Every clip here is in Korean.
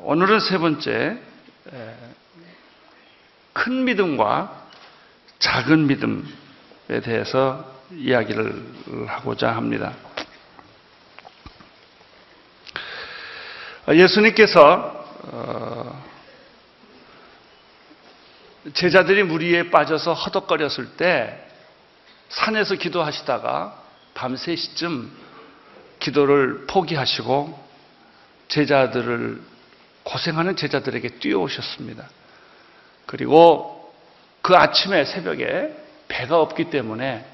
오늘은 세 번째, 큰 믿음과 작은 믿음에 대해서 이야기를 하고자 합니다. 예수님께서 제자들이 무리에 빠져서 허덕거렸을 때 산에서 기도하시다가 밤 3시쯤 기도를 포기하시고 고생하는 제자들에게 뛰어오셨습니다. 그리고 그 아침에 새벽에 배가 없기 때문에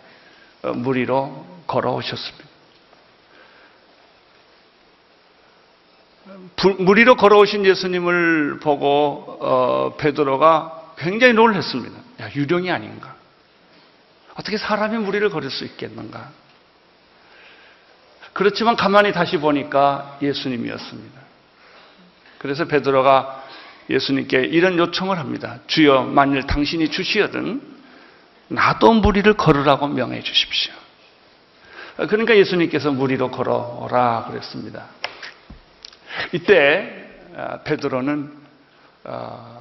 물 위로 걸어오셨습니다. 물 위로 걸어오신 예수님을 보고 베드로가 굉장히 놀랐습니다. 야, 유령이 아닌가? 어떻게 사람이 물 위를 걸을 수 있겠는가? 그렇지만 가만히 다시 보니까 예수님이었습니다. 그래서 베드로가 예수님께 이런 요청을 합니다. 주여, 만일 당신이 주시거든 나도 물 위를 걸으라고 명해 주십시오. 그러니까 예수님께서 물 위로 걸어오라 그랬습니다. 이때 베드로는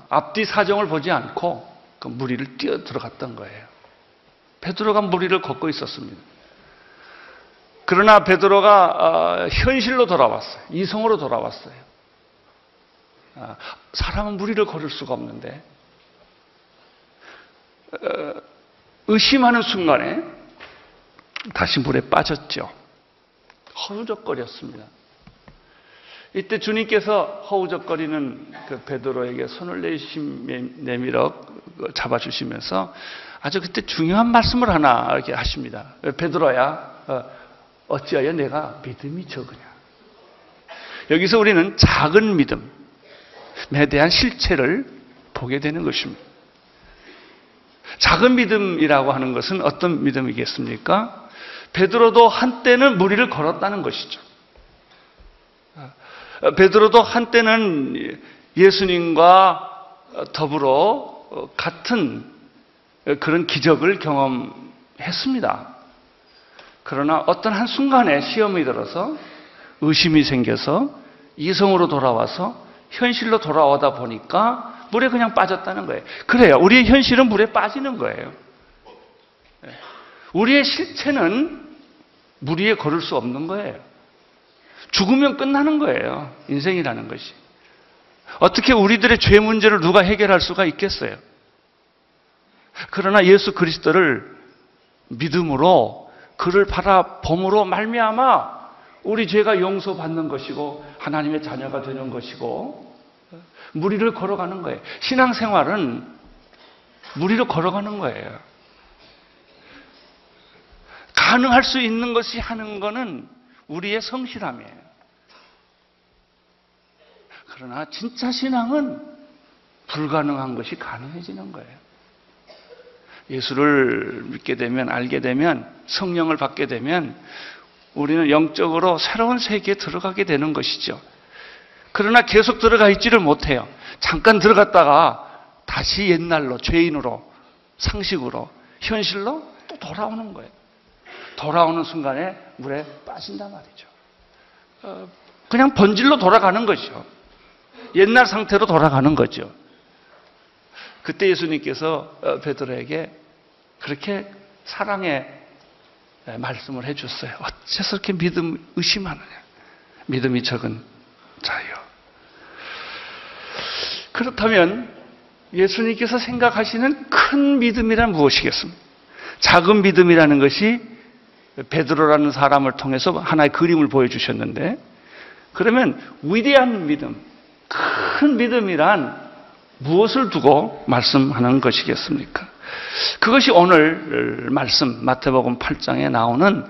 앞뒤 사정을 보지 않고 그 물 위를 뛰어 들어갔던 거예요. 베드로가 물 위를 걷고 있었습니다. 그러나 베드로가 현실로 돌아왔어요. 이성으로 돌아왔어요. 사람은 물 위를 걸을 수가 없는데 의심하는 순간에 다시 물에 빠졌죠. 허우적거렸습니다. 이때 주님께서 허우적거리는 그 베드로에게 손을 내밀어 잡아주시면서 아주 그때 중요한 말씀을 하나 이렇게 하십니다. 베드로야, 어찌하여 내가 믿음이 적으냐. 여기서 우리는 작은 믿음에 대한 실체를 보게 되는 것입니다. 작은 믿음이라고 하는 것은 어떤 믿음이겠습니까? 베드로도 한때는 물 위를 걸었다는 것이죠. 베드로도 한때는 예수님과 더불어 같은 그런 기적을 경험했습니다. 그러나 어떤 한순간에 시험이 들어서 의심이 생겨서 이성으로 돌아와서 현실로 돌아오다 보니까 물에 그냥 빠졌다는 거예요. 그래요. 우리의 현실은 물에 빠지는 거예요. 우리의 실체는 물 위에 걸을 수 없는 거예요. 죽으면 끝나는 거예요. 인생이라는 것이. 어떻게 우리들의 죄 문제를 누가 해결할 수가 있겠어요? 그러나 예수 그리스도를 믿음으로 그를 바라봄으로 말미암아 우리 죄가 용서받는 것이고 하나님의 자녀가 되는 것이고 물 위를 걸어가는 거예요. 신앙생활은 물 위로 걸어가는 거예요. 가능할 수 있는 것이 하는 것은 우리의 성실함이에요. 그러나 진짜 신앙은 불가능한 것이 가능해지는 거예요. 예수를 믿게 되면, 알게 되면, 성령을 받게 되면 우리는 영적으로 새로운 세계에 들어가게 되는 것이죠. 그러나 계속 들어가 있지를 못해요. 잠깐 들어갔다가 다시 옛날로, 죄인으로, 상식으로, 현실로 또 돌아오는 거예요. 돌아오는 순간에 물에 빠진단 말이죠. 그냥 본질로 돌아가는 거죠. 옛날 상태로 돌아가는 거죠. 그때 예수님께서 베드로에게 그렇게 사랑의 말씀을 해줬어요. 어째서 이렇게 의심하느냐. 믿음이 적은 자요. 그렇다면 예수님께서 생각하시는 큰 믿음이란 무엇이겠습니까? 작은 믿음이라는 것이 베드로라는 사람을 통해서 하나의 그림을 보여주셨는데, 그러면 위대한 믿음, 큰 믿음이란 무엇을 두고 말씀하는 것이겠습니까? 그것이 오늘 말씀 마태복음 8장에 나오는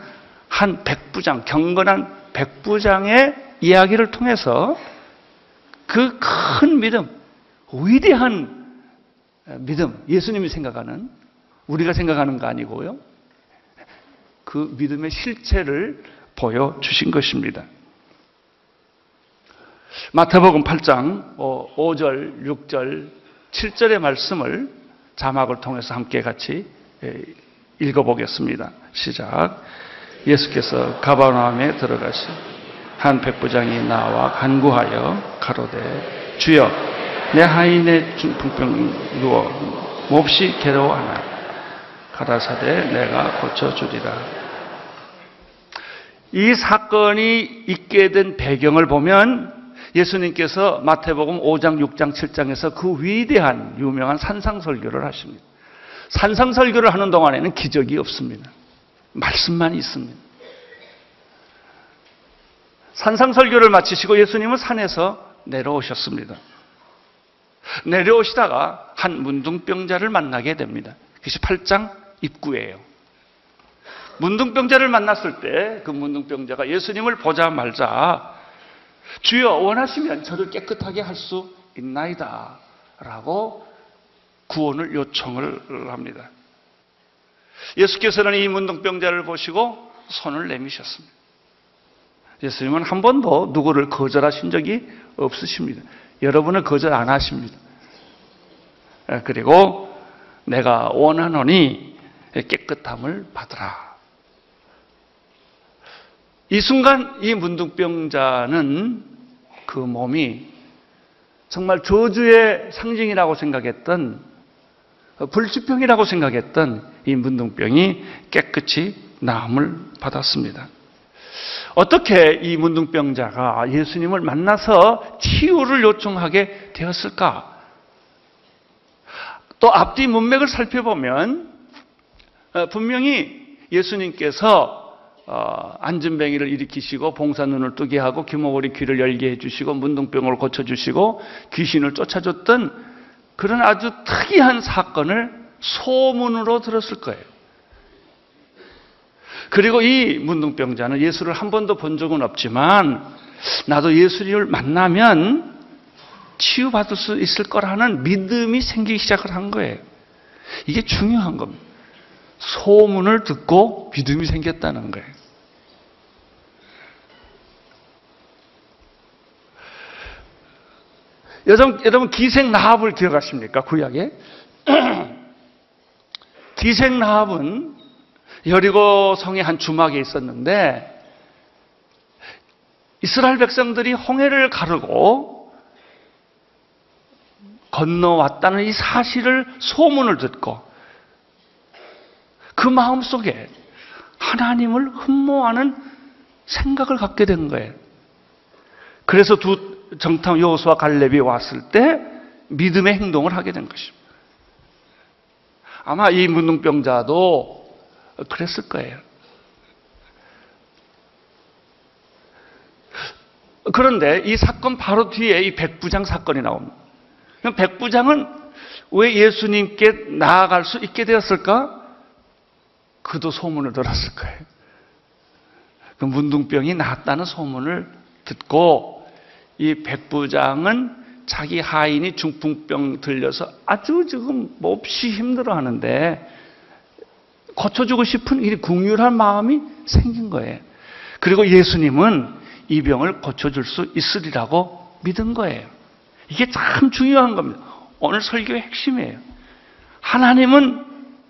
한 백부장, 경건한 백부장의 이야기를 통해서 그 큰 믿음, 위대한 믿음, 예수님이 생각하는, 우리가 생각하는 거 아니고요, 그 믿음의 실체를 보여주신 것입니다. 마태복음 8장 5절, 6절, 7절의 말씀을 자막을 통해서 함께 같이 읽어보겠습니다. 시작. 예수께서 가버나움에 들어가시 한 백부장이 나와 간구하여 가로되 주여 내 하인의 중풍병 누워 몹시 괴로워하나 가라사대 내가 고쳐주리라. 이 사건이 있게 된 배경을 보면 예수님께서 마태복음 5장, 6장, 7장에서 그 위대한 유명한 산상설교를 하십니다. 산상설교를 하는 동안에는 기적이 없습니다. 말씀만 있습니다. 산상설교를 마치시고 예수님은 산에서 내려오셨습니다. 내려오시다가 한 문둥병자를 만나게 됩니다. 그것이 8장 입구예요. 문둥병자를 만났을 때 그 문둥병자가 예수님을 보자마자 주여 원하시면 저를 깨끗하게 할 수 있나이다 라고 구원을 요청을 합니다. 예수께서는 이 문둥병자를 보시고 손을 내미셨습니다. 예수님은 한 번도 누구를 거절하신 적이 없으십니다. 여러분을 거절 안 하십니다. 그리고 내가 원하노니 깨끗함을 받으라. 이 순간 이 문둥병자는 그 몸이 정말 저주의 상징이라고 생각했던, 불치병이라고 생각했던 이 문둥병이 깨끗이 나음을 받았습니다. 어떻게 이 문둥병자가 예수님을 만나서 치유를 요청하게 되었을까? 또 앞뒤 문맥을 살펴보면 분명히 예수님께서 안진뱅이를 일으키시고 봉사 눈을 뜨게 하고 귀머거리 귀를 열게 해주시고 문둥병을 고쳐주시고 귀신을 쫓아줬던 그런 아주 특이한 사건을 소문으로 들었을 거예요. 그리고 이 문둥병자는 예수를 한 번도 본 적은 없지만 나도 예수님을 만나면 치유받을 수 있을 거라는 믿음이 생기기 시작을 한 거예요. 이게 중요한 겁니다. 소문을 듣고 믿음이 생겼다는 거예요. 여러분 기생라합을 기억하십니까? 구약에 기생라합은 여리고 성의 한 주막에 있었는데 이스라엘 백성들이 홍해를 가르고 건너왔다는 이 사실을 소문을 듣고 그 마음속에 하나님을 흠모하는 생각을 갖게 된 거예요. 그래서 두 정탐 여호수아 갈렙이 왔을 때 믿음의 행동을 하게 된 것입니다. 아마 이 문둥병자도 그랬을 거예요. 그런데 이 사건 바로 뒤에 이 백부장 사건이 나옵니다. 그럼 백부장은 왜 예수님께 나아갈 수 있게 되었을까? 그도 소문을 들었을 거예요. 그 문둥병이 나았다는 소문을 듣고 이 백부장은 자기 하인이 중풍병 들려서 아주 지금 몹시 힘들어하는데 고쳐주고 싶은 이 긍휼한 마음이 생긴 거예요. 그리고 예수님은 이 병을 고쳐줄 수 있으리라고 믿은 거예요. 이게 참 중요한 겁니다. 오늘 설교의 핵심이에요. 하나님은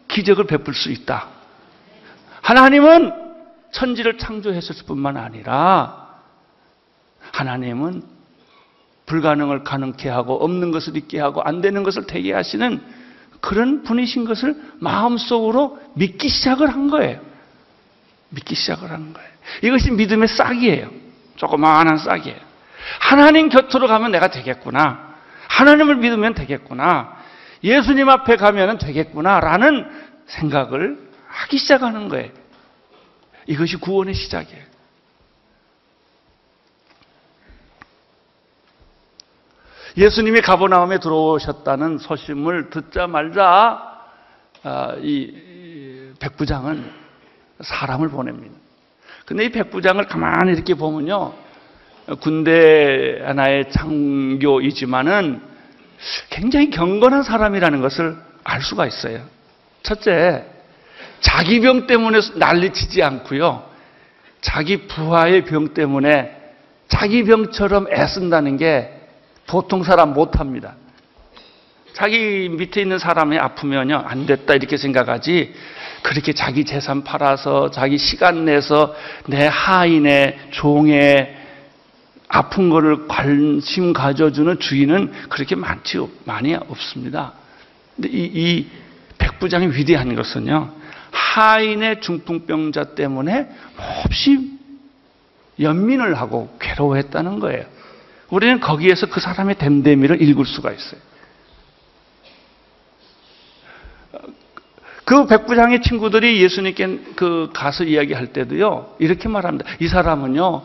기적을 베풀 수 있다. 하나님은 천지를 창조했을 뿐만 아니라 하나님은 불가능을 가능케 하고 없는 것을 있게 하고 안 되는 것을 되게 하시는 그런 분이신 것을 마음속으로 믿기 시작을 한 거예요. 믿기 시작을 한 거예요. 이것이 믿음의 싹이에요. 조그마한 싹이에요. 하나님 곁으로 가면 내가 되겠구나. 하나님을 믿으면 되겠구나. 예수님 앞에 가면 되겠구나 라는 생각을 하기 시작하는 거예요. 이것이 구원의 시작이에요. 예수님이 가버나움에 들어오셨다는 소식을 듣자마자 이 백부장은 사람을 보냅니다. 근데 이 백부장을 가만히 이렇게 보면요, 군대 하나의 장교이지만은 굉장히 경건한 사람이라는 것을 알 수가 있어요. 첫째, 자기 병 때문에 난리치지 않고요, 자기 부하의 병 때문에 자기 병처럼 애쓴다는 게 보통 사람 못합니다. 자기 밑에 있는 사람이 아프면요, 안 됐다 이렇게 생각하지, 그렇게 자기 재산 팔아서 자기 시간 내서 내 하인의 종의 아픈 거를 관심 가져주는 주인은 그렇게 많이 없습니다. 근데 이 백부장이 위대한 것은요, 하인의 중풍병자 때문에 몹시 연민을 하고 괴로워했다는 거예요. 우리는 거기에서 그 사람의 됨됨이를 읽을 수가 있어요. 그 백부장의 친구들이 예수님께 가서 이야기할 때도요, 이렇게 말합니다. 이 사람은요,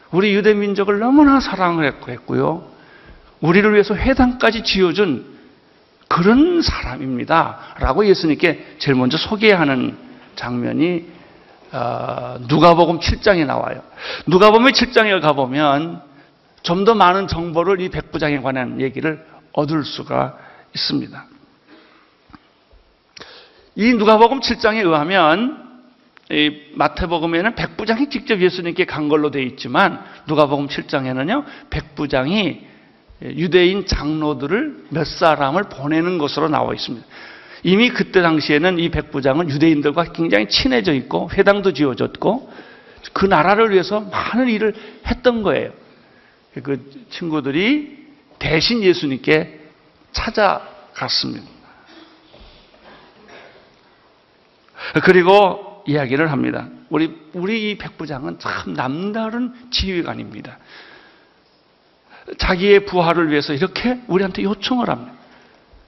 우리 유대 민족을 너무나 사랑을 했고요, 우리를 위해서 회당까지 지어준 그런 사람입니다 라고 예수님께 제일 먼저 소개하는 장면이 누가복음 7장에 나와요. 누가복음 7장에 가보면 좀 더 많은 정보를 이 백부장에 관한 얘기를 얻을 수가 있습니다. 이 누가복음 7장에 의하면 이 마태복음에는 백부장이 직접 예수님께 간 걸로 되어 있지만 누가복음 7장에는요, 백부장이 유대인 장로들을 몇 사람을 보내는 것으로 나와 있습니다. 이미 그때 당시에는 이 백부장은 유대인들과 굉장히 친해져 있고 회당도 지어졌고 그 나라를 위해서 많은 일을 했던 거예요. 그 친구들이 대신 예수님께 찾아갔습니다. 그리고 이야기를 합니다. 우리 이 백부장은 참 남다른 지휘관입니다. 자기의 부하를 위해서 이렇게 우리한테 요청을 합니다.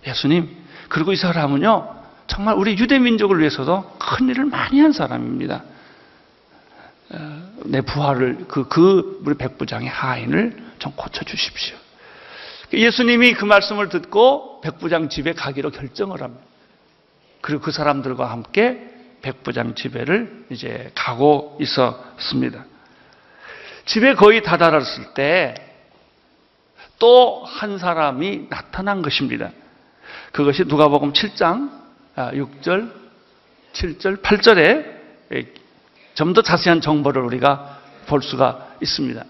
예수님, 그리고 이 사람은요, 정말 우리 유대 민족을 위해서도 큰 일을 많이 한 사람입니다. 내 부하를, 우리 백부장의 하인을 좀 고쳐주십시오. 예수님이 그 말씀을 듣고 백부장 집에 가기로 결정을 합니다. 그리고 그 사람들과 함께 백부장 집에를 이제 가고 있었습니다. 집에 거의 다다랐을 때 또 한 사람이 나타난 것입니다. 그것이 누가복음 7장 6절, 7절, 8절에 좀 더 자세한 정보를 우리가 볼 수가 있습니다.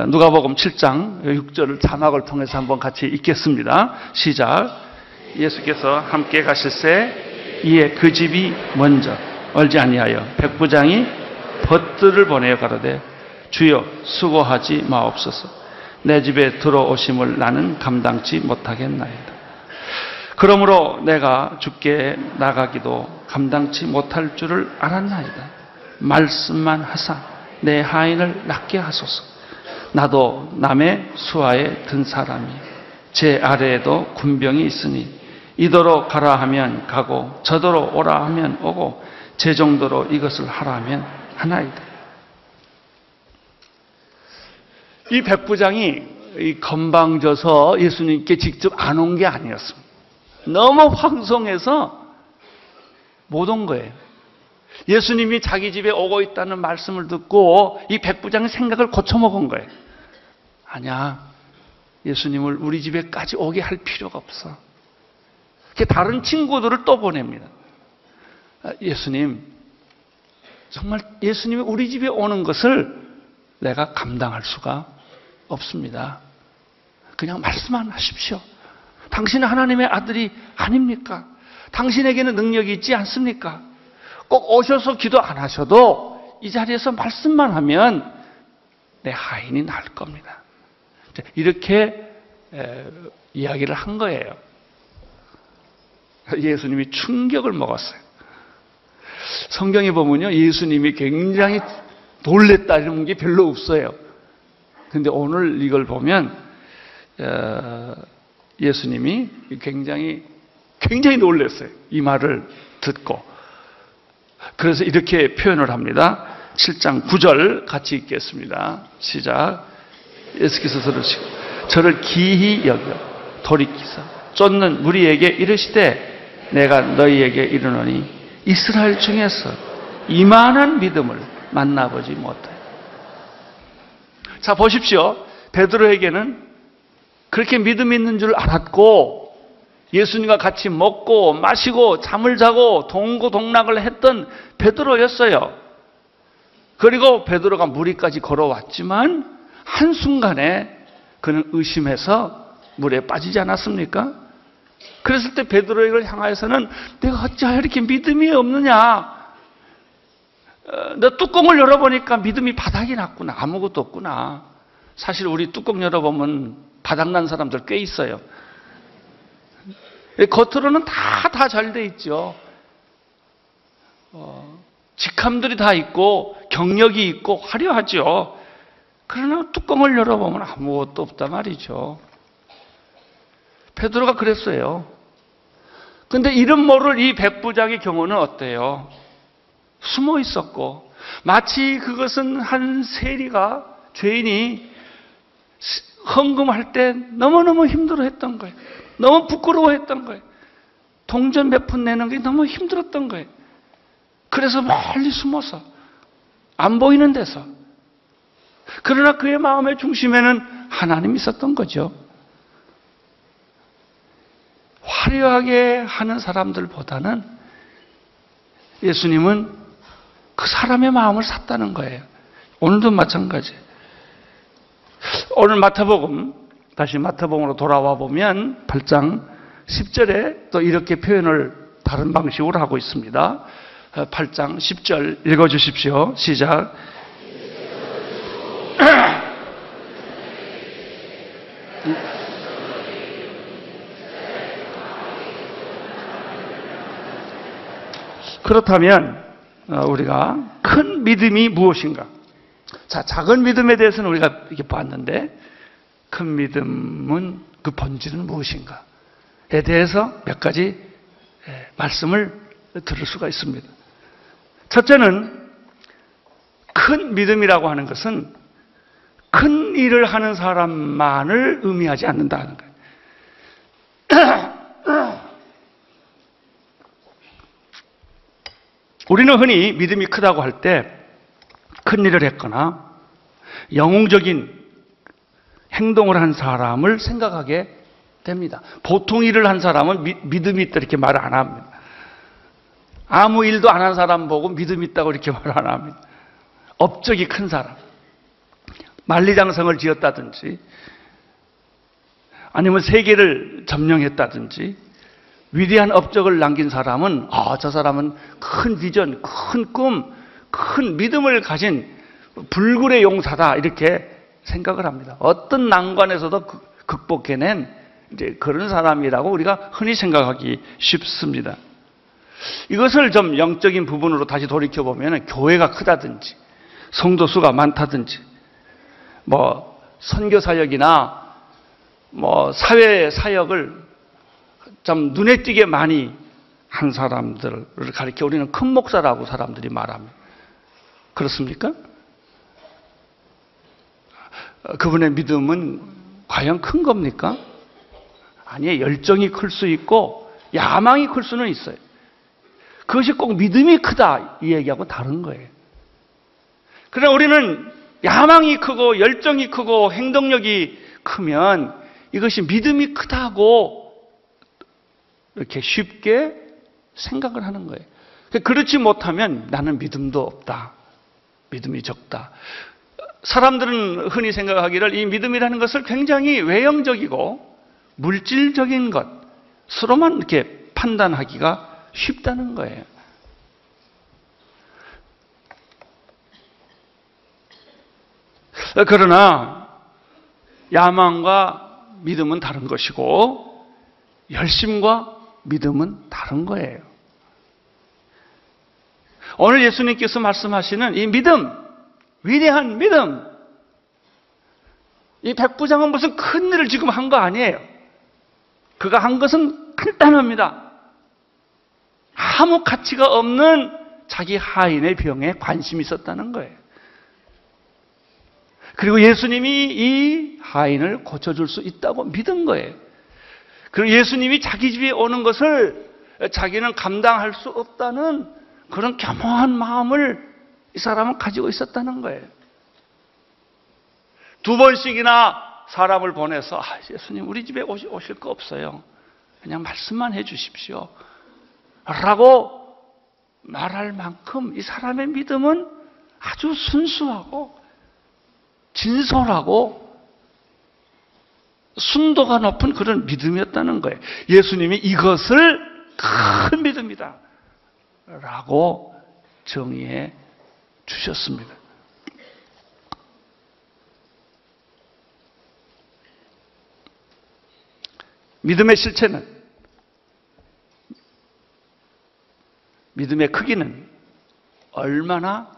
누가복음 7장 6절을 자막을 통해서 한번 같이 읽겠습니다. 시작. 예수께서 함께 가실새 이에 그 집이 먼저 얼지 아니하여 백부장이 벗들을 보내어 가로되 주여 수고하지 마옵소서. 내 집에 들어오심을 나는 감당치 못하겠나이다. 그러므로 내가 주께 나가기도 감당치 못할 줄을 알았나이다. 말씀만 하사 내 하인을 낫게 하소서. 나도 남의 수하에 든 사람이 제 아래에도 군병이 있으니 이더러 가라 하면 가고 저더러 오라 하면 오고 제 정도로 이것을 하라 하면 하나이다. 이 백부장이 건방져서 예수님께 직접 안 온 게 아니었습니다. 너무 황송해서 못 온 거예요. 예수님이 자기 집에 오고 있다는 말씀을 듣고 이 백부장의 생각을 고쳐먹은 거예요. 아니야, 예수님을 우리 집에까지 오게 할 필요가 없어. 다른 친구들을 또 보냅니다. 예수님, 정말 예수님이 우리 집에 오는 것을 내가 감당할 수가 없습니다. 그냥 말씀만 하십시오. 당신은 하나님의 아들이 아닙니까? 당신에게는 능력이 있지 않습니까? 꼭 오셔서 기도 안 하셔도 이 자리에서 말씀만 하면 내 하인이 나을 겁니다. 이렇게 이야기를 한 거예요. 예수님이 충격을 먹었어요. 성경에 보면요, 예수님이 굉장히 놀랬다 이런 게 별로 없어요. 그런데 오늘 이걸 보면 예수님이 굉장히 놀랐어요. 이 말을 듣고. 그래서 이렇게 표현을 합니다. 7장 9절 같이 읽겠습니다. 시작. 예수께서 들으시고 저를 기히 여겨 돌이키사 쫓는 무리에게 이르시되 내가 너희에게 이르노니 이스라엘 중에서 이만한 믿음을 만나보지 못해. 자, 보십시오. 베드로에게는 그렇게 믿음이 있는 줄 알았고 예수님과 같이 먹고 마시고 잠을 자고 동고동락을 했던 베드로였어요. 그리고 베드로가 무리까지 걸어왔지만 한순간에 그는 의심해서 물에 빠지지 않았습니까? 그랬을 때 베드로를 향하여서는 내가 어찌하여 이렇게 믿음이 없느냐? 너 뚜껑을 열어보니까 믿음이 바닥이 났구나. 아무것도 없구나. 사실 우리 뚜껑 열어보면 바닥난 사람들 꽤 있어요. 겉으로는 다 잘 돼 있죠. 직함들이 다 있고 경력이 있고 화려하죠. 그러나 뚜껑을 열어보면 아무것도 없단 말이죠. 베드로가 그랬어요. 근데 이름 모를 이 백부장의 경우는 어때요? 숨어 있었고 마치 그것은 한 세리가 죄인이 헌금할 때 너무너무 힘들어했던 거예요. 너무 부끄러워했던 거예요. 동전 몇 푼 내는 게 너무 힘들었던 거예요. 그래서 멀리 숨어서 안 보이는 데서. 그러나 그의 마음의 중심에는 하나님이 있었던 거죠. 화려하게 하는 사람들보다는 예수님은 그 사람의 마음을 샀다는 거예요. 오늘도 마찬가지. 오늘 마태복음, 다시 마태복음으로 돌아와 보면 8장 10절에 또 이렇게 표현을 다른 방식으로 하고 있습니다. 8장 10절 읽어주십시오. 시작. 그렇다면 우리가 큰 믿음이 무엇인가? 자, 작은 믿음에 대해서는 우리가 이렇게 봤는데 큰 믿음은 그 본질은 무엇인가에 대해서 몇 가지 말씀을 들을 수가 있습니다. 첫째는 큰 믿음이라고 하는 것은 큰 일을 하는 사람만을 의미하지 않는다는 거예요. 우리는 흔히 믿음이 크다고 할 때 큰 일을 했거나 영웅적인 행동을 한 사람을 생각하게 됩니다. 보통 일을 한 사람은 믿음이 있다 이렇게 말 안 합니다. 아무 일도 안 한 사람 보고 믿음이 있다고 이렇게 말 안 합니다. 업적이 큰 사람, 만리장성을 지었다든지 아니면 세계를 점령했다든지 위대한 업적을 남긴 사람은 저 사람은 큰 비전, 큰 꿈, 큰 믿음을 가진 불굴의 용사다 이렇게 생각을 합니다. 어떤 난관에서도 극복해낸 이제 그런 사람이라고 우리가 흔히 생각하기 쉽습니다. 이것을 좀 영적인 부분으로 다시 돌이켜보면 교회가 크다든지 성도 수가 많다든지 뭐 선교 사역이나 뭐 사회 사역을 좀 눈에 띄게 많이 한 사람들을 가리켜 우리는 큰 목사라고 사람들이 말합니다. 그렇습니까? 그분의 믿음은 과연 큰 겁니까? 아니에요. 열정이 클 수 있고 야망이 클 수는 있어요. 그것이 꼭 믿음이 크다 이 얘기하고 다른 거예요. 그러나 우리는 야망이 크고 열정이 크고 행동력이 크면 이것이 믿음이 크다고 이렇게 쉽게 생각을 하는 거예요. 그렇지 못하면 나는 믿음도 없다. 믿음이 적다. 사람들은 흔히 생각하기를 이 믿음이라는 것을 굉장히 외형적이고 물질적인 것으로만 이렇게 판단하기가 쉽다는 거예요. 그러나 야망과 믿음은 다른 것이고 열심과 믿음은 다른 거예요. 오늘 예수님께서 말씀하시는 이 믿음, 위대한 믿음, 이 백부장은 무슨 큰 일을 지금 한 거 아니에요. 그가 한 것은 간단합니다. 아무 가치가 없는 자기 하인의 병에 관심이 있었다는 거예요. 그리고 예수님이 이 하인을 고쳐줄 수 있다고 믿은 거예요. 그리고 예수님이 자기 집에 오는 것을 자기는 감당할 수 없다는 그런 겸허한 마음을 이 사람은 가지고 있었다는 거예요. 2번씩이나 사람을 보내서 예수님 우리 집에 오실 거 없어요. 그냥 말씀만 해 주십시오. 라고 말할 만큼 이 사람의 믿음은 아주 순수하고 진솔하고 순도가 높은 그런 믿음이었다는 거예요. 예수님이 이것을 큰 믿음이다 라고 정의해 주셨습니다. 믿음의 실체는, 믿음의 크기는 얼마나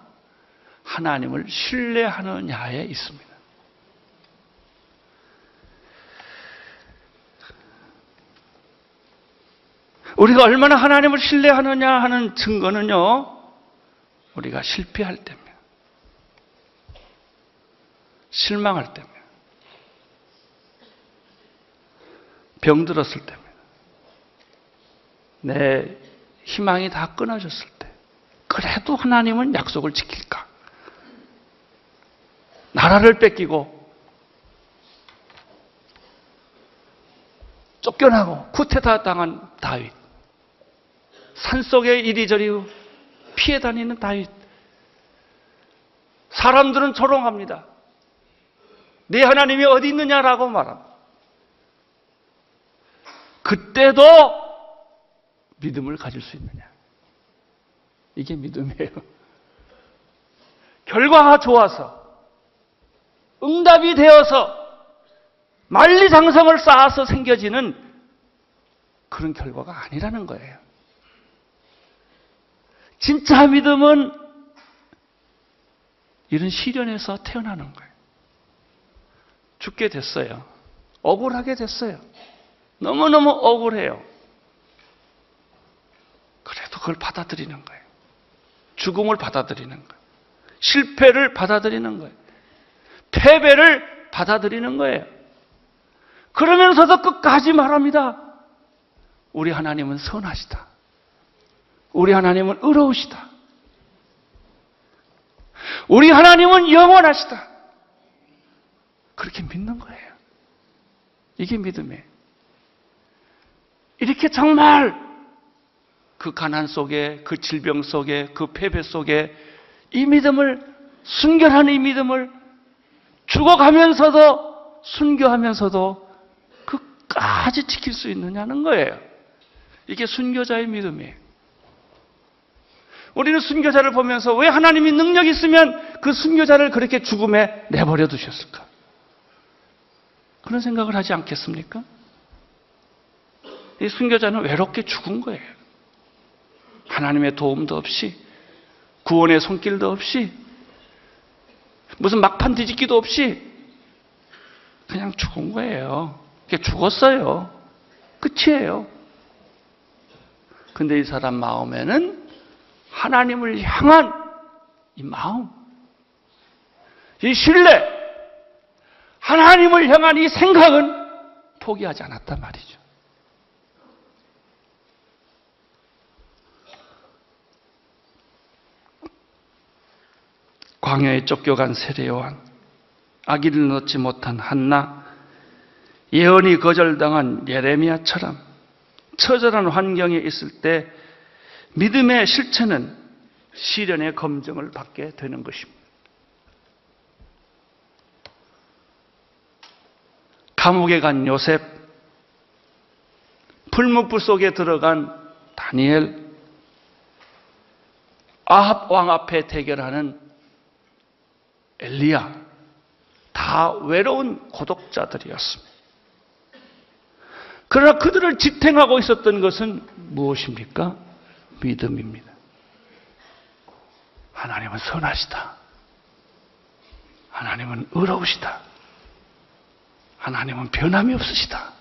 하나님을 신뢰하느냐에 있습니다. 우리가 얼마나 하나님을 신뢰하느냐 하는 증거는요, 우리가 실패할 때입니다. 실망할 때입니다. 병들었을 때입니다. 내 희망이 다 끊어졌을 때, 그래도 하나님은 약속을 지킬까? 나라를 뺏기고 쫓겨나고 쿠데타 당한 다윗, 산속에 이리저리 피해 다니는 다윗, 사람들은 조롱합니다. 네 하나님이 어디 있느냐라고 말합니다. 그때도 믿음을 가질 수 있느냐? 이게 믿음이에요. 결과가 좋아서, 응답이 되어서, 만리장성을 쌓아서 생겨지는 그런 결과가 아니라는 거예요. 진짜 믿음은 이런 시련에서 태어나는 거예요. 죽게 됐어요. 억울하게 됐어요. 너무너무 억울해요. 그래도 그걸 받아들이는 거예요. 죽음을 받아들이는 거예요. 실패를 받아들이는 거예요. 패배를 받아들이는 거예요. 그러면서도 끝까지 말합니다. 우리 하나님은 선하시다. 우리 하나님은 의로우시다. 우리 하나님은 영원하시다. 그렇게 믿는 거예요. 이게 믿음이에요. 이렇게 정말 그 가난 속에, 그 질병 속에, 그 패배 속에 이 믿음을, 순결한 이 믿음을 죽어가면서도 순교하면서도 끝까지 지킬 수 있느냐는 거예요. 이게 순교자의 믿음이에요. 우리는 순교자를 보면서 왜 하나님이 능력이 있으면 그 순교자를 그렇게 죽음에 내버려 두셨을까? 그런 생각을 하지 않겠습니까? 이 순교자는 외롭게 죽은 거예요. 하나님의 도움도 없이, 구원의 손길도 없이, 무슨 막판 뒤집기도 없이 그냥 죽은 거예요. 죽었어요. 끝이에요. 근데 이 사람 마음에는 하나님을 향한 이 마음, 이 신뢰, 하나님을 향한 이 생각은 포기하지 않았단 말이죠. 광야에 쫓겨간 세례요한, 아기를 낳지 못한 한나, 예언이 거절당한 예레미야처럼 처절한 환경에 있을 때 믿음의 실체는 시련의 검증을 받게 되는 것입니다. 감옥에 간 요셉, 풀무불 속에 들어간 다니엘, 아합 왕 앞에 대결하는 엘리야, 다 외로운 고독자들이었습니다. 그러나 그들을 지탱하고 있었던 것은 무엇입니까? 믿음입니다. 하나님은 선하시다. 하나님은 의로우시다. 하나님은 변함이 없으시다.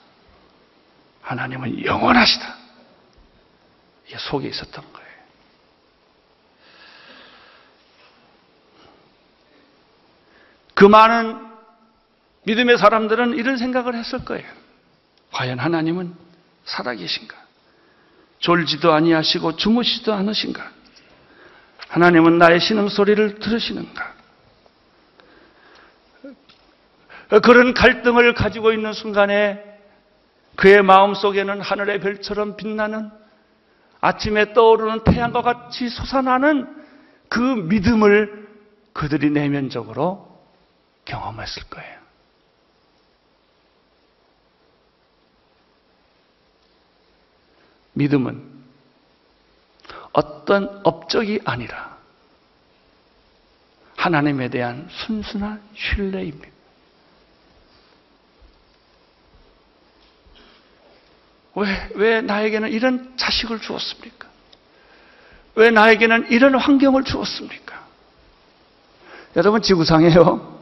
하나님은 영원하시다. 이게 속에 있었던 거예요. 그 많은 믿음의 사람들은 이런 생각을 했을 거예요. 과연 하나님은 살아계신가? 졸지도 아니하시고 주무시지도 않으신가? 하나님은 나의 신음소리를 들으시는가? 그런 갈등을 가지고 있는 순간에 그의 마음속에는 하늘의 별처럼 빛나는 아침에 떠오르는 태양과 같이 솟아나는 그 믿음을 그들이 내면적으로 경험했을 거예요. 믿음은 어떤 업적이 아니라 하나님에 대한 순수한 신뢰입니다. 왜 나에게는 이런 자식을 주었습니까? 왜 나에게는 이런 환경을 주었습니까? 여러분, 지구상에요,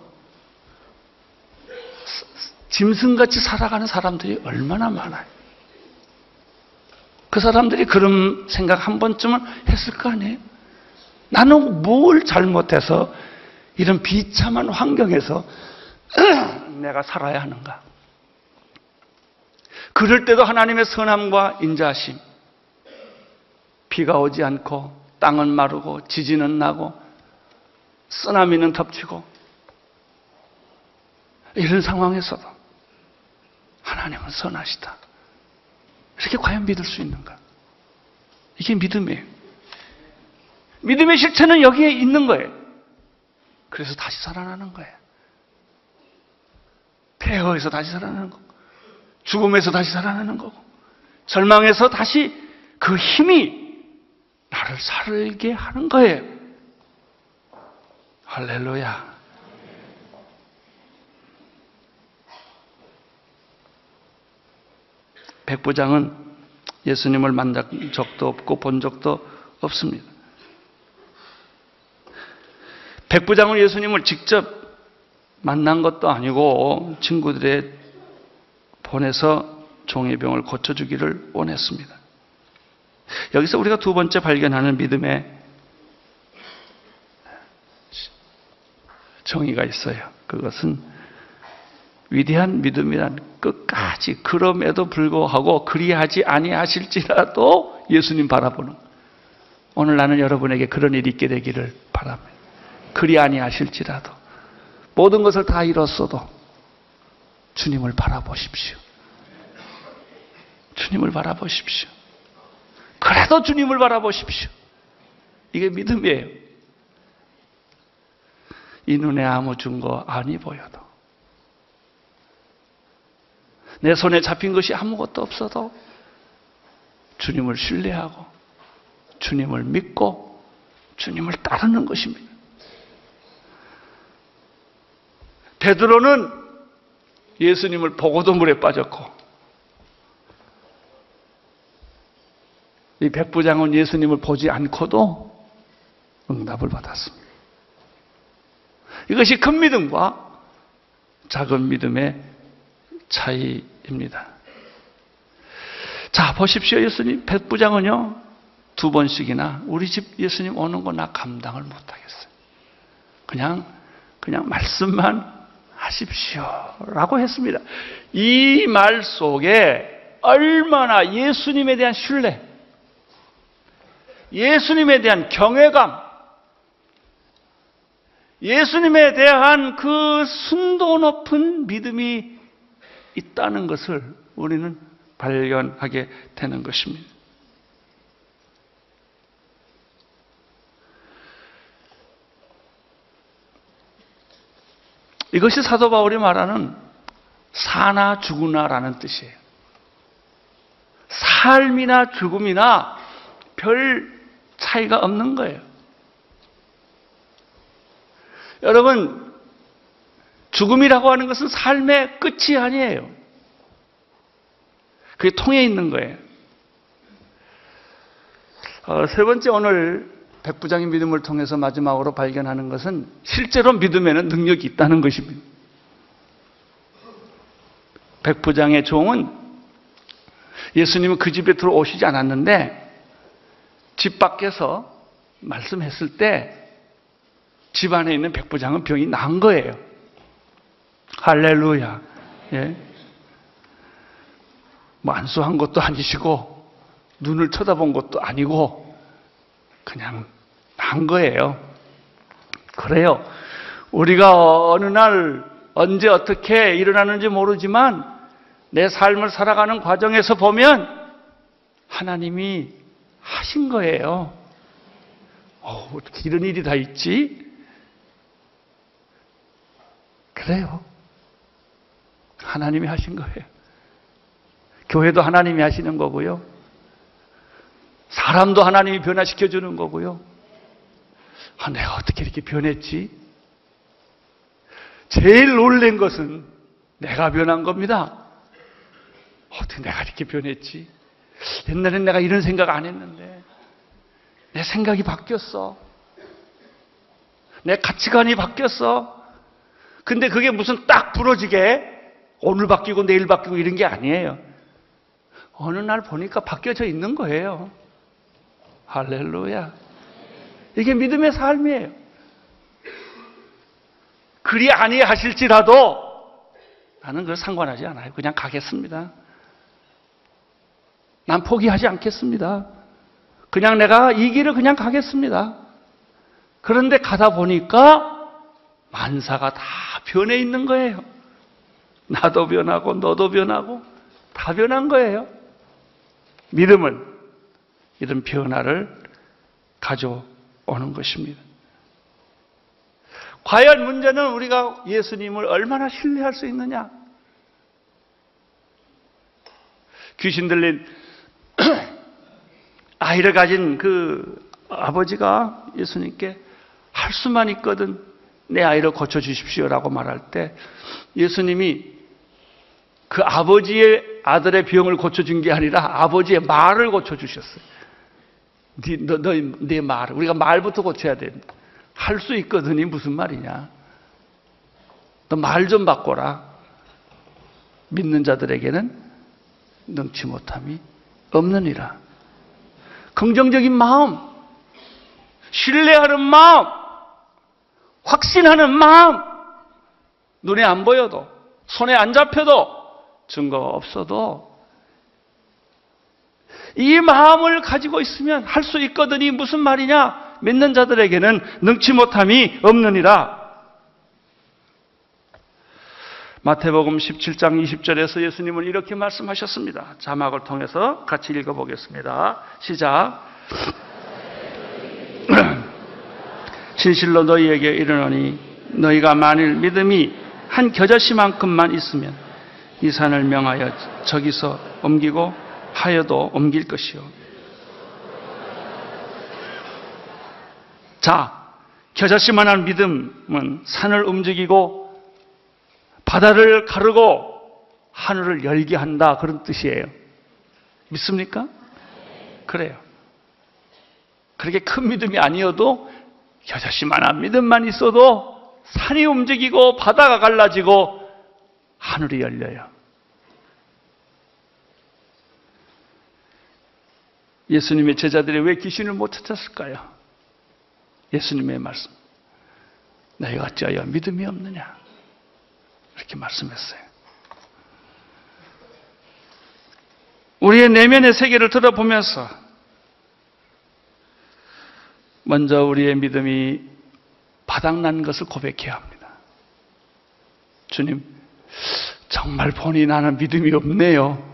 짐승같이 살아가는 사람들이 얼마나 많아요. 그 사람들이 그런 생각 한 번쯤은 했을 거 아니에요? 나는 뭘 잘못해서 이런 비참한 환경에서 내가 살아야 하는가? 그럴 때도 하나님의 선함과 인자하심, 비가 오지 않고 땅은 마르고 지진은 나고 쓰나미는 덮치고 이런 상황에서도 하나님은 선하시다. 이렇게 과연 믿을 수 있는가? 이게 믿음이에요. 믿음의 실체는 여기에 있는 거예요. 그래서 다시 살아나는 거예요. 폐허에서 다시 살아나는 거고, 죽음에서 다시 살아나는 거고, 절망에서 다시 그 힘이 나를 살게 하는 거예요. 할렐루야. 백부장은 예수님을 만난 적도 없고 본 적도 없습니다. 백부장은 예수님을 직접 만난 것도 아니고 친구들에 보내서 종의 병을 고쳐주기를 원했습니다. 여기서 우리가 두 번째 발견하는 믿음의 정의가 있어요. 그것은 위대한 믿음이란 끝까지 그럼에도 불구하고 그리하지 아니하실지라도 예수님 바라보는, 오늘 나는 여러분에게 그런 일이 있게 되기를 바랍니다. 그리 아니하실지라도 모든 것을 다 잃었어도 주님을 바라보십시오. 주님을 바라보십시오. 그래도 주님을 바라보십시오. 이게 믿음이에요. 이 눈에 아무 증거 아니 보여도, 내 손에 잡힌 것이 아무것도 없어도 주님을 신뢰하고 주님을 믿고 주님을 따르는 것입니다. 베드로는 예수님을 보고도 물에 빠졌고, 이 백부장은 예수님을 보지 않고도 응답을 받았습니다. 이것이 큰 믿음과 작은 믿음의 차이입니다. 자, 보십시오. 예수님, 백부장은요, 2번씩이나 우리 집 예수님 오는 거 나 감당을 못하겠어요. 그냥 말씀만 하십시오 라고 했습니다. 이 말 속에 얼마나 예수님에 대한 신뢰, 예수님에 대한 경외감, 예수님에 대한 그 순도 높은 믿음이 있다는 것을 우리는 발견하게 되는 것입니다. 이것이 사도 바울이 말하는 사나 죽으나라는 뜻이에요. 삶이나 죽음이나 별 차이가 없는 거예요. 여러분, 죽음이라고 하는 것은 삶의 끝이 아니에요. 그게 통해 있는 거예요. 세 번째, 오늘 백부장의 믿음을 통해서 마지막으로 발견하는 것은 실제로 믿음에는 능력이 있다는 것입니다. 백부장의 종은 예수님은 그 집에 들어오시지 않았는데 집 밖에서 말씀했을 때 집 안에 있는 백부장은 병이 나은 거예요. 할렐루야. 예? 뭐 안수한 것도 아니시고 눈을 쳐다본 것도 아니고 그냥 난 거예요. 그래요. 우리가 어느 날 언제 어떻게 일어나는지 모르지만 내 삶을 살아가는 과정에서 보면 하나님이 하신 거예요. 어떻게 이런 일이 다 있지? 그래요. 하나님이 하신 거예요. 교회도 하나님이 하시는 거고요. 사람도 하나님이 변화시켜 주는 거고요. 내가 어떻게 이렇게 변했지? 제일 놀란 것은 내가 변한 겁니다. 어떻게 내가 이렇게 변했지? 옛날엔 내가 이런 생각 안 했는데 내 생각이 바뀌었어. 내 가치관이 바뀌었어. 근데 그게 무슨 딱 부러지게 오늘 바뀌고 내일 바뀌고 이런 게 아니에요. 어느 날 보니까 바뀌어져 있는 거예요. 할렐루야. 이게 믿음의 삶이에요. 그리 아니하실지라도 나는 그걸 상관하지 않아요. 그냥 가겠습니다. 난 포기하지 않겠습니다. 그냥 내가 이 길을 그냥 가겠습니다. 그런데 가다 보니까 만사가 다 변해 있는 거예요. 나도 변하고 너도 변하고 다 변한 거예요. 믿음은 이런 변화를 가져오는 것입니다. 과연 문제는 우리가 예수님을 얼마나 신뢰할 수 있느냐? 귀신 들린 아이를 가진 그 아버지가 예수님께 할 수만 있거든 내 아이를 고쳐주십시오라고 말할 때 예수님이 그 아버지의 아들의 병을 고쳐준 게 아니라 아버지의 말을 고쳐주셨어요. 네 말을. 우리가 말부터 고쳐야 됩니다. 할 수 있거든이 무슨 말이냐. 너 말 좀 바꿔라. 믿는 자들에게는 능치 못함이 없느니라. 긍정적인 마음, 신뢰하는 마음, 확신하는 마음, 눈에 안 보여도 손에 안 잡혀도 증거가 없어도 이 마음을 가지고 있으면 할 수 있거든이 무슨 말이냐? 믿는 자들에게는 능치 못함이 없느니라. 마태복음 17장 20절에서 예수님은 이렇게 말씀하셨습니다. 자막을 통해서 같이 읽어보겠습니다. 시작. 진실로 너희에게 이르노니 너희가 만일 믿음이 한 겨자씨만큼만 있으면 이 산을 명하여 저기서 옮기고 하여도 옮길 것이요. 자, 겨자씨만한 믿음은 산을 움직이고 바다를 가르고 하늘을 열게 한다 그런 뜻이에요. 믿습니까? 그래요. 그렇게 큰 믿음이 아니어도 겨자씨만한 믿음만 있어도 산이 움직이고 바다가 갈라지고 하늘이 열려요. 예수님의 제자들이 왜 귀신을 못 찾았을까요? 예수님의 말씀. 너희가 어찌하여 믿음이 없느냐? 이렇게 말씀했어요. 우리의 내면의 세계를 들어보면서 먼저 우리의 믿음이 바닥난 것을 고백해야 합니다. 주님, 정말 보니 나는 믿음이 없네요.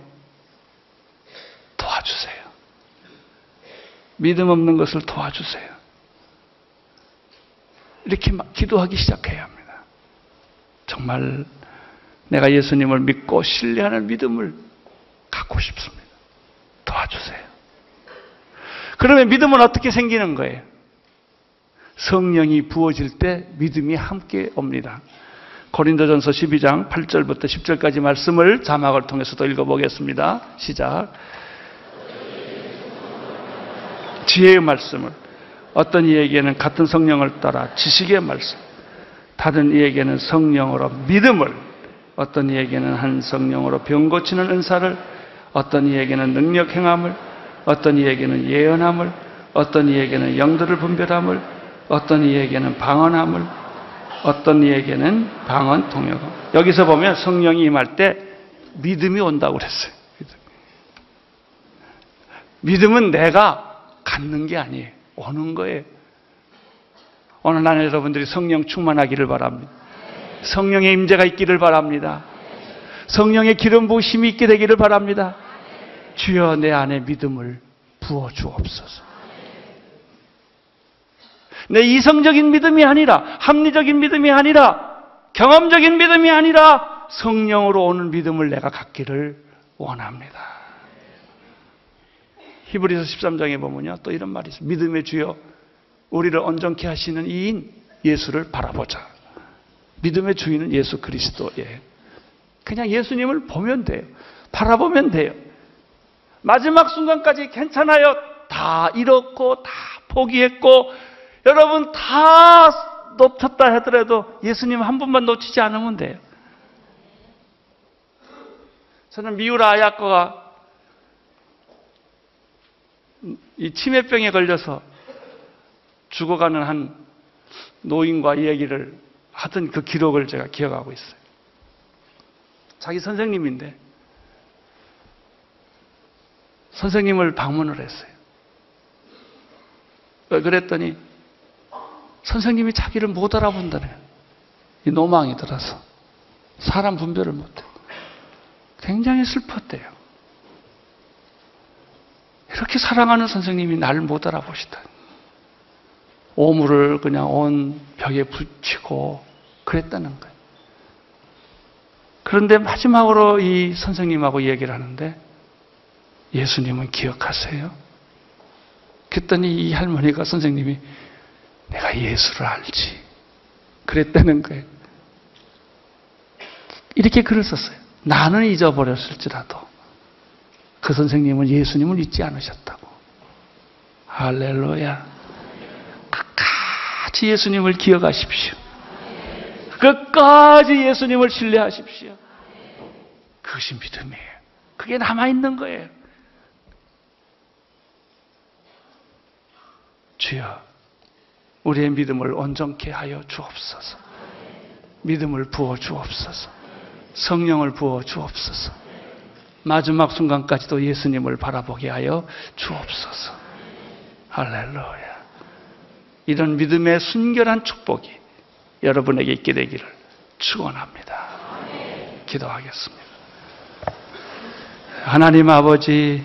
도와주세요. 믿음 없는 것을 도와주세요. 이렇게 기도하기 시작해야 합니다. 정말 내가 예수님을 믿고 신뢰하는 믿음을 갖고 싶습니다. 도와주세요. 그러면 믿음은 어떻게 생기는 거예요? 성령이 부어질 때 믿음이 함께 옵니다. 고린도전서 12장 8절부터 10절까지 말씀을 자막을 통해서도 읽어보겠습니다. 시작. 지혜의 말씀을 어떤 이에게는 같은 성령을 따라 지식의 말씀, 다른 이에게는 성령으로 믿음을, 어떤 이에게는 한 성령으로 병 고치는 은사를, 어떤 이에게는 능력 행함을, 어떤 이에게는 예언함을, 어떤 이에게는 영들을 분별함을, 어떤 이에게는 방언함을, 어떤 이에게는 방언 통역은. 여기서 보면 성령이 임할 때 믿음이 온다고 그랬어요. 믿음은 내가 갖는 게 아니에요. 오는 거예요. 오늘 날 여러분들이 성령 충만하기를 바랍니다. 성령의 임재가 있기를 바랍니다. 성령의 기름 부으심이 있게 되기를 바랍니다. 주여 내 안에 믿음을 부어 주옵소서. 내 이성적인 믿음이 아니라, 합리적인 믿음이 아니라, 경험적인 믿음이 아니라 성령으로 오는 믿음을 내가 갖기를 원합니다. 히브리서 13장에 보면요, 또 이런 말이 있어요. 믿음의 주여 우리를 온전케 하시는 이인 예수를 바라보자. 믿음의 주인은 예수 그리스도예요. 그냥 예수님을 보면 돼요. 바라보면 돼요. 마지막 순간까지 괜찮아요. 다 잃었고 다 포기했고 여러분 다 놓쳤다 하더라도 예수님 한 분만 놓치지 않으면 돼요. 저는 미우라 아야코가 이 치매병에 걸려서 죽어가는 한 노인과 이야기를 하던 그 기록을 제가 기억하고 있어요. 자기 선생님인데 선생님을 방문을 했어요. 그랬더니 선생님이 자기를 못 알아본다네요. 이 노망이 들어서 사람 분별을 못해요. 굉장히 슬펐대요. 이렇게 사랑하는 선생님이 나를 못 알아보시다. 오물을 그냥 온 벽에 붙이고 그랬다는 거예요. 그런데 마지막으로 이 선생님하고 얘기를 하는데 예수님은 기억하세요? 그랬더니 이 할머니가 선생님이 내가 예수를 알지 그랬다는 거예요. 이렇게 글을 썼어요. 나는 잊어버렸을지라도 그 선생님은 예수님을 잊지 않으셨다고. 할렐루야. 끝까지 예수님을 기억하십시오. 끝까지 예수님을 신뢰하십시오. 그것이 믿음이에요. 그게 남아있는 거예요. 주여 우리의 믿음을 온전케 하여 주옵소서. 믿음을 부어 주옵소서. 성령을 부어 주옵소서. 마지막 순간까지도 예수님을 바라보게 하여 주옵소서. 할렐루야. 이런 믿음의 순결한 축복이 여러분에게 있게 되기를 축원합니다. 기도하겠습니다. 하나님 아버지,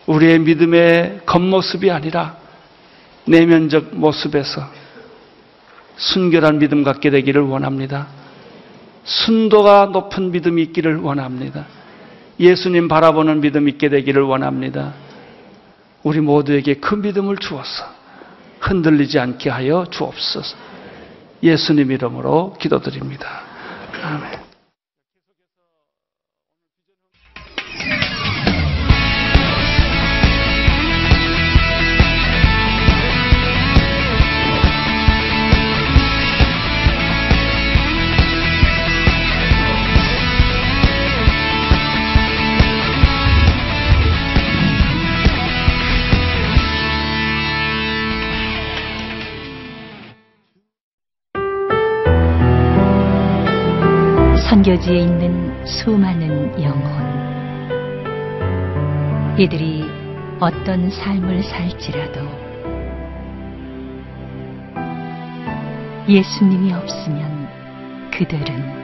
우리의 믿음의 겉모습이 아니라 내면적 모습에서 순결한 믿음 갖게 되기를 원합니다. 순도가 높은 믿음이 있기를 원합니다. 예수님 바라보는 믿음 있게 되기를 원합니다. 우리 모두에게 그 믿음을 주어서 흔들리지 않게 하여 주옵소서. 예수님 이름으로 기도드립니다. 아멘. 선교지에 있는 수많은 영혼, 이들이 어떤 삶을 살지라도 예수님이 없으면 그들은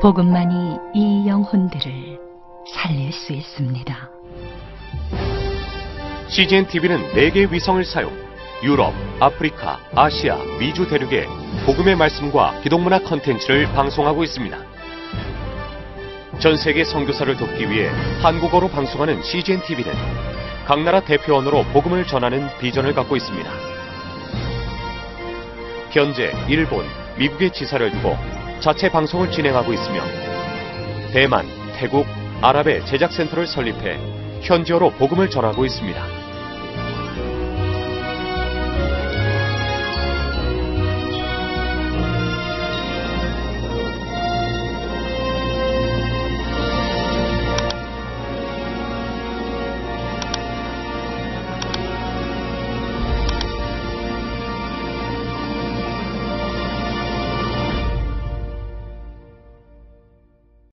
복음만이 이 영혼들을 살릴 수 있습니다. CGN TV는 4개의 위성을 사용 유럽, 아프리카, 아시아, 미주 대륙에 복음의 말씀과 기독문화 컨텐츠를 방송하고 있습니다. 전 세계 선교사를 돕기 위해 한국어로 방송하는 CGN TV는 각 나라 대표언어로 복음을 전하는 비전을 갖고 있습니다. 현재 일본, 미국의 지사를 두고 자체 방송을 진행하고 있으며 대만, 태국, 아랍의 제작센터를 설립해 현지어로 복음을 전하고 있습니다.